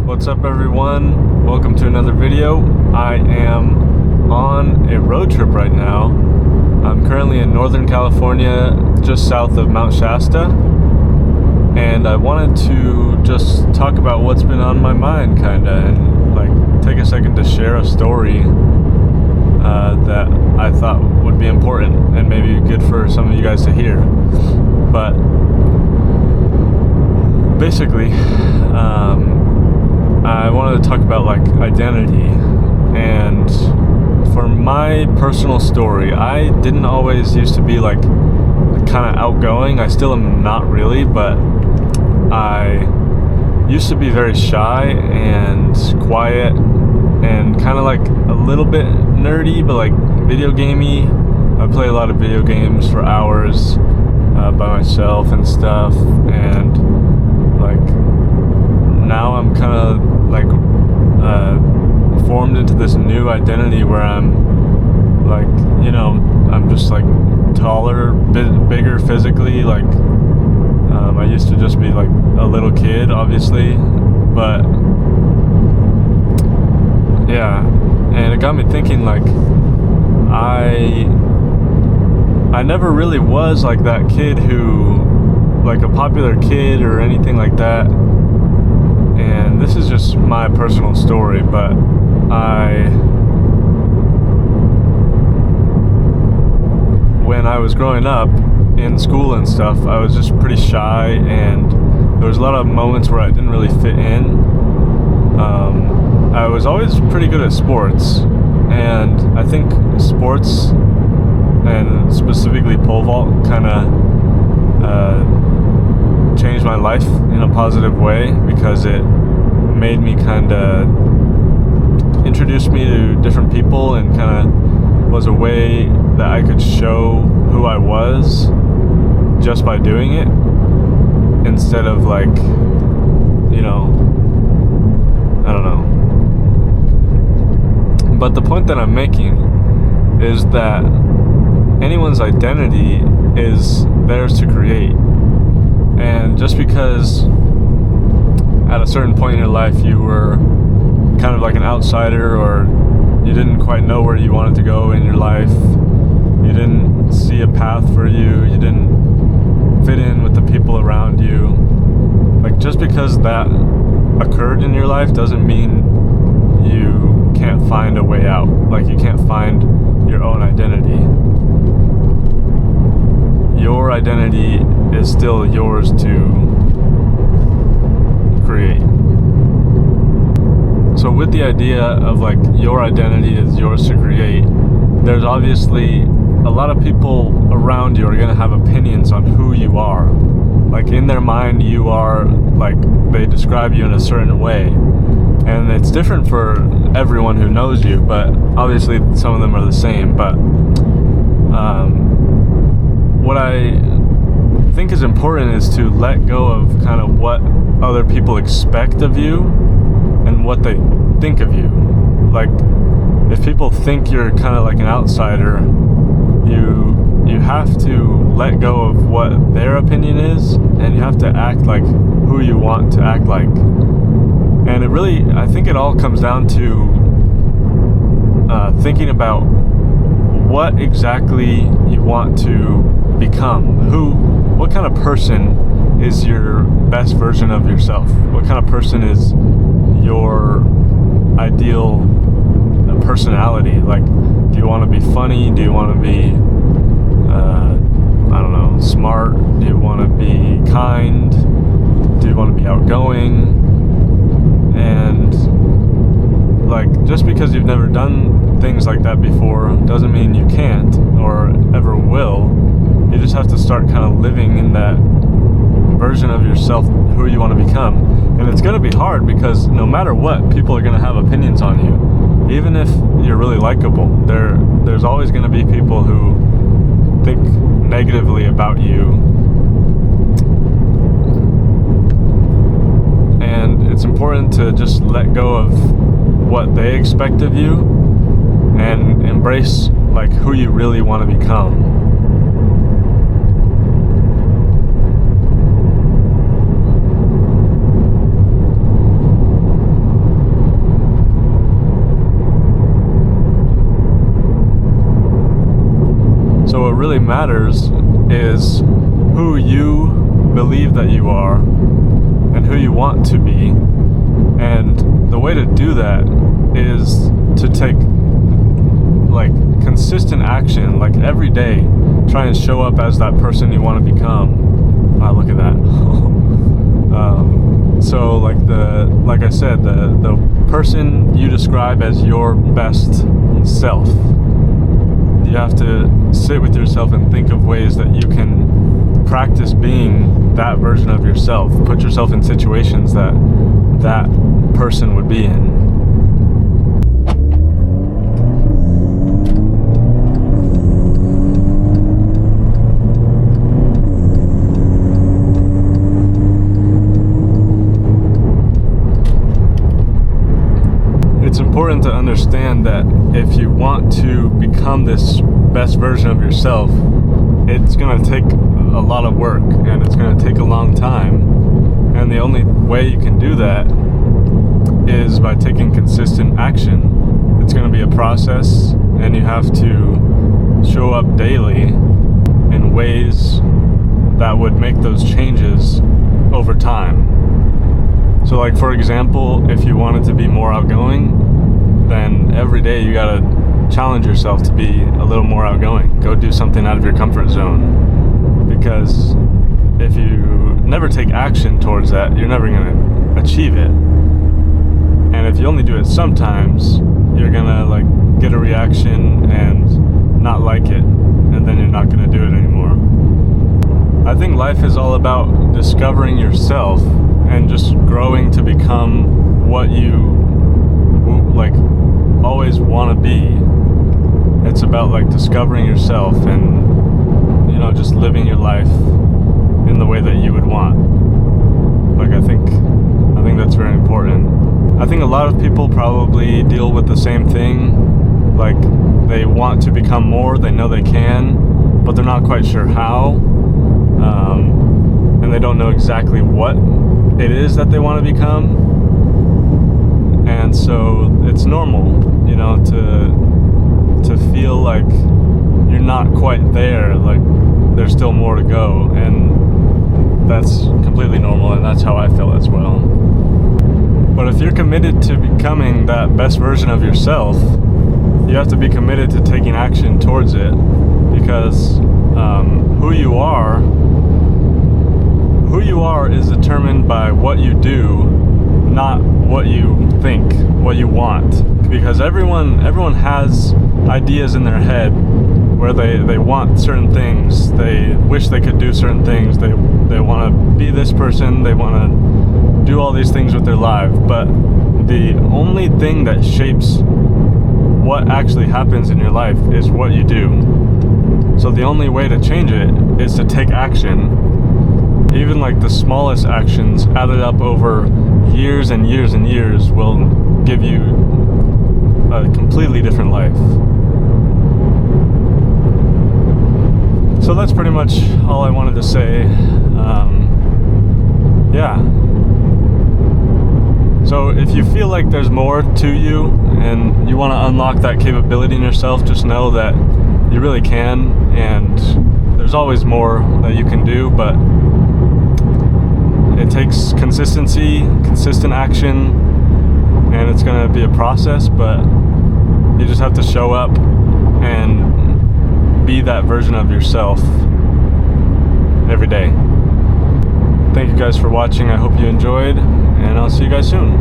What's up, everyone? Welcome to another video. I am on a road trip right now. I'm currently in Northern California, just south of Mount Shasta, and I wanted to just talk about what's been on my mind, kinda, and like take a second to share a story that I thought would be important and maybe good for some of you guys to hear. But basically, I wanted to talk about like identity. And for my personal story, I didn't always used to be like kind of outgoing. I still am not really, but I used to be very shy and quiet and kind of like a little bit nerdy, but like video gamey. I play a lot of video games for hours by myself and stuff, and like now I'm kind of like formed into this new identity where I'm like, you know, I'm just like taller, bigger physically. Like I used to just be like a little kid, obviously, but yeah, and it got me thinking, like I never really was like that kid who, like a popular kid or anything like that. And this is just my personal story, but when I was growing up in school and stuff, I was just pretty shy, and there was a lot of moments where I didn't really fit in. I was always pretty good at sports, and I think sports, and specifically pole vault, kind of changed my life in a positive way, because it made me kind of introduced me to different people, and kind of was a way that I could show who I was just by doing it, instead of like, you know, I don't know. But the point that I'm making is that anyone's identity is theirs to create. And just because at a certain point in your life you were kind of like an outsider, or you didn't quite know where you wanted to go in your life, you didn't see a path for you, you didn't fit in with the people around you, like just because that occurred in your life doesn't mean you can't find a way out. Like you can't find your own identity. Your identity is still yours to create. So with the idea of like your identity is yours to create, there's obviously a lot of people around you are going to have opinions on who you are. Like in their mind, you are like, they describe you in a certain way, and it's different for everyone who knows you, but obviously some of them are the same. But what I think is important is to let go of kind of what other people expect of you and what they think of you. Like if people think you're kind of like an outsider, you have to let go of what their opinion is, and you have to act like who you want to act like. And it really, I think it all comes down to thinking about what exactly you want to become. What kind of person is your best version of yourself? What kind of person is your ideal personality? Like, do you want to be funny? Do you want to be I don't know, smart? Do you want to be kind? Do you want to be outgoing? And like, just because you've never done things like that before doesn't mean you can't or ever will. You just have to start kind of living in that version of yourself, who you want to become. And it's going to be hard, because no matter what, people are going to have opinions on you. Even if you're really likable, there's always going to be people who think negatively about you. And it's important to just let go of what they expect of you and embrace like who you really want to become. matters is who you believe that you are and who you want to be. And the way to do that is to take like consistent action, like every day try and show up as that person you want to become. Wow, look at that. So like I said, the person you describe as your best self, you have to sit with yourself and think of ways that you can practice being that version of yourself. Put yourself in situations that person would be in. It's important to understand that if you want to become this best version of yourself, it's going to take a lot of work and it's going to take a long time. And the only way you can do that is by taking consistent action. It's going to be a process, and you have to show up daily in ways that would make those changes over time. So like, for example, if you wanted to be more outgoing, then every day you gotta challenge yourself to be a little more outgoing. Go do something out of your comfort zone. Because if you never take action towards that, you're never gonna achieve it. And if you only do it sometimes, you're gonna like get a reaction and not like it, and then you're not gonna do it anymore. I think life is all about discovering yourself and just growing to become what you like always want to be. It's about like discovering yourself and, you know, just living your life in the way that you would want. Like I think that's very important. I think a lot of people probably deal with the same thing. Like they want to become more, they know they can, but they're not quite sure how. And they don't know exactly what it is that they want to become. And so it's normal, you know, to feel like you're not quite there, like there's still more to go. And that's completely normal, and that's how I feel as well. But if you're committed to becoming that best version of yourself, you have to be committed to taking action towards it, because who you are is determined by what you do, not what you think, what you want. Because everyone has ideas in their head where they want certain things, they wish they could do certain things, they want to be this person, they want to do all these things with their life. But the only thing that shapes what actually happens in your life is what you do. So the only way to change it is to take action. Even like the smallest actions added up over years and years and years will give you a completely different life. So that's pretty much all I wanted to say. Yeah. So if you feel like there's more to you and you want to unlock that capability in yourself, just know that you really can, and there's always more that you can do, but it takes consistency, consistent action, and it's going to be a process, but you just have to show up and be that version of yourself every day. Thank you guys for watching. I hope you enjoyed, and I'll see you guys soon.